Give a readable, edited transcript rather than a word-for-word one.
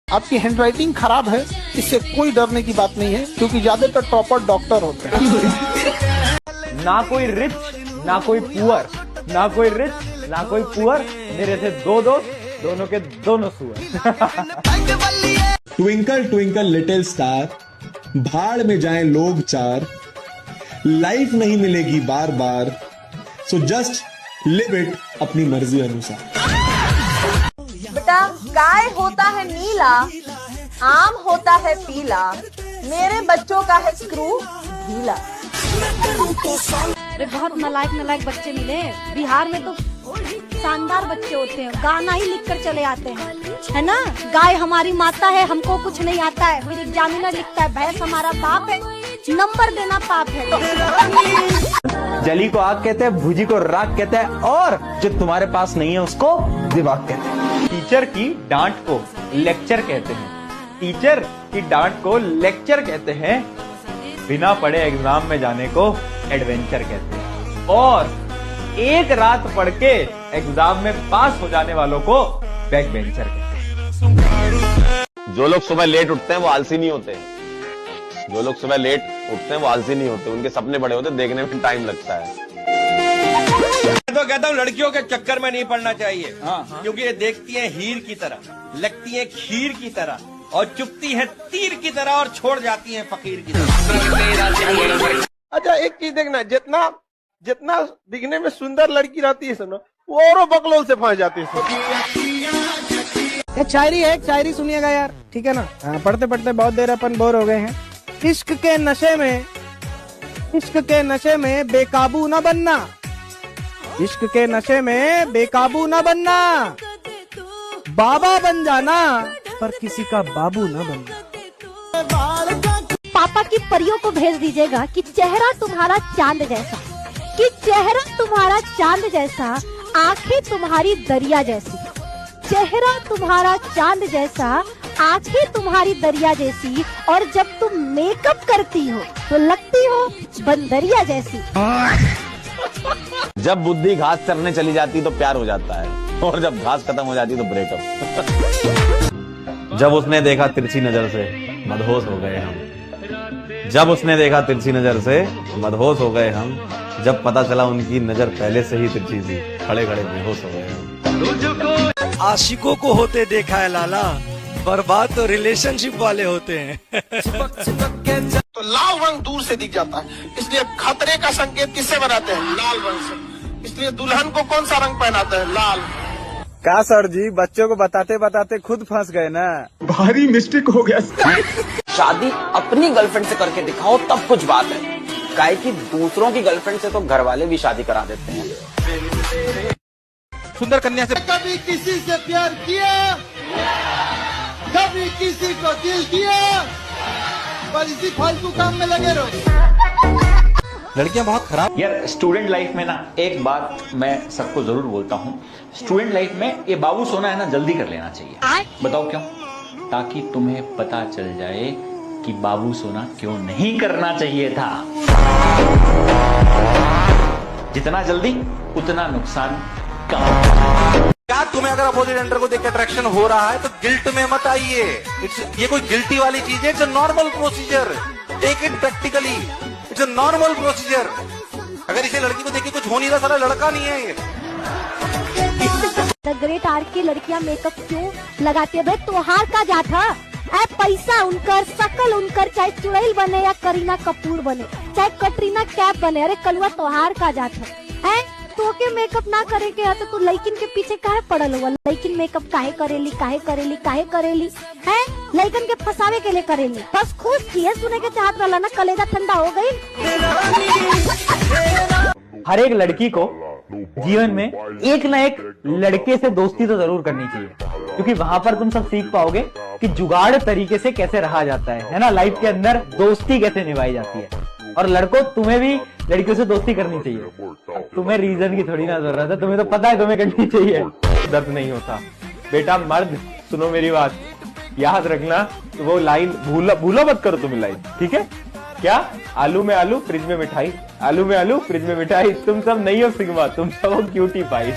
आपकी हैंडराइटिंग खराब है, इससे कोई डरने की बात नहीं है, क्योंकि ज्यादातर टॉपर डॉक्टर होते हैं। ना कोई रिच ना कोई पुअर, ना कोई रिच ना कोई पुअर, मेरे थे दो दोस्त, दोनों के दोनों सुअर। ट्विंकल ट्विंकल लिटिल स्टार, भाड़ में जाएं लोग चार, लाइफ नहीं मिलेगी बार बार, सो जस्ट लिव इट अपनी मर्जी अनुसार। बेटा, गाय होता है नीला, आम होता है पीला, मेरे बच्चों का है स्क्रू ढीला। अरे बहुत नालायक बच्चे मिले बिहार में, तो शानदार बच्चे होते हैं, गाना ही लिखकर चले आते हैं, है ना। गाय हमारी माता है, हमको कुछ नहीं आता है, फिर एग्जामिनर लिखता है भैंस हमारा बाप है, नंबर देना पाप है। जली को आग कहते हैं, भुजी को राग कहते हैं, और जो तुम्हारे पास नहीं है उसको दिमाग कहते हैं। टीचर की डांट को लेक्चर कहते हैं, टीचर की डांट को लेक्चर कहते हैं, बिना पढ़े एग्जाम में जाने को एडवेंचर कहते हैं, और एक रात पढ़ के एग्जाम में पास हो जाने वालों को बैक बेंचर कहते हैं। जो लोग सुबह लेट उठते हैं वो आलसी नहीं होते, जो लोग सुबह लेट उठते हैं वो आलसी नहीं होते, उनके सपने बड़े होते, देखने में टाइम लगता है। तो कहता हूँ लड़कियों के चक्कर में नहीं पड़ना चाहिए, क्योंकि ये देखती हैं हीर की तरह, लगती हैं खीर की तरह, और चुपती हैं तीर की तरह, और छोड़ जाती हैं फकीर की तरह। अच्छा, एक चीज देखना, जितना जितना दिखने में सुंदर लड़की रहती है सुनो, वो औरों बकलोल से फंस जाती है। एक शायरी है, एक शायरी सुनिएगा यार, ठीक है ना। पढ़ते पढ़ते बहुत देर अपन बोर हो गए हैं। इश्क के नशे में, इश्क के नशे में बेकाबू न बनना, इश्क के नशे में बेकाबू न बनना, बाबा बन जाना पर किसी का बाबू न बनना। पापा की परियों को भेज दीजिएगा कि चेहरा तुम्हारा चांद जैसा, कि चेहरा तुम्हारा चांद जैसा, आंखें तुम्हारी दरिया जैसी, चेहरा तुम्हारा चांद जैसा, आंखें तुम्हारी दरिया जैसी, और जब तुम मेकअप करती हो तो लगती हो बंदरिया जैसी। जब बुद्धि घास चरने चली जाती तो प्यार हो जाता है, और जब घास खत्म हो जाती तो ब्रेकअप। जब उसने देखा तिरछी नजर से मदहोश हो गए हम, जब उसने देखा तिरछी नजर से मदहोश हो गए हम, जब पता चला उनकी नजर पहले से ही तिरछी थी, खड़े खड़े बेहोश हो गए हम। आशिकों को होते देखा है लाला, बर्बाद तो रिलेशनशिप वाले होते हैं। तो लाल रंग दूर से दिख जाता है, इसलिए खतरे का संकेत किससे बनाते हैं? लाल रंग से। इसलिए दुल्हन को कौन सा रंग पहनाते हैं? लाल। क्या सर जी, बच्चों को बताते बताते खुद फंस गए ना। भारी मिस्टेक हो गया। शादी अपनी गर्लफ्रेंड से करके दिखाओ तब कुछ बात है, काहे कि दूसरों की गर्लफ्रेंड से तो घर वाले भी शादी करा देते हैं। सुंदर कन्या से कभी किसी से प्यार किया, कभी किसी को दिल किया, पर इसी फालतू काम में लगे रहो। लड़कियां बहुत खराब। यार स्टूडेंट लाइफ में ना एक बात मैं सबको जरूर बोलता हूँ, स्टूडेंट लाइफ में ये बाबू सोना है ना जल्दी कर लेना चाहिए। बताओ क्यों? ताकि तुम्हें पता चल जाए कि बाबू सोना क्यों नहीं करना चाहिए था। जितना जल्दी उतना नुकसान कम। क्या तुम्हें अगर अपोजिट जेंडर को देख के अट्रैक्शन हो रहा है तो गिल्ट में मत आइए, ये कोई गिल्टी वाली चीज है, it's a normal procedure, take it practically, it's a normal procedure. अगर इसे लड़की को देख के कुछ हो नहीं रहा, सारा लड़का नहीं है ये। द ग्रेट आर्ट की लड़कियां मेकअप क्यों लगाती है? भाई त्योहार का जात है, पैसा उनकर, शकल उनकर, चाहे चुड़ैल बने या करीना कपूर बने, चाहे कटरीना कैफ बने, अरे कलुआ त्योहार का जात है। तो के मेकअप ना करे के तो तू लड़किन के पीछे काहे पड़ल हुआ? लड़किन मेकअप काहे करेली, काहे करेली, काहे करेली है? लड़कन के फंसावे के लिए करेली, बस खुश थी है, सुने के चाहत वाला ना, कलेजा ठंडा हो गई। हर एक लड़की को जीवन में एक ना एक लड़के से दोस्ती तो जरूर करनी चाहिए, क्योंकि वहां पर तुम सब सीख पाओगे कि जुगाड़ तरीके से कैसे रहा जाता है ना, लाइफ के अंदर दोस्ती कैसे निभाई जाती है। और लड़कों, तुम्हें भी लड़कियों से दोस्ती करनी चाहिए, तुम्हें रीजन की थोड़ी ना जरूरत है, तुम्हें तो पता है तुम्हें करनी चाहिए। दर्द नहीं होता बेटा, मर्द सुनो मेरी बात, याद रखना, तो वो लाइन भूलो मत करो तुम लाइन, ठीक है? क्या? आलू में आलू फ्रिज में मिठाई, आलू में आलू फ्रिज में मिठाई, तुम सब नहीं हो सिग्मा, तुम सब हो क्यूटी पाई।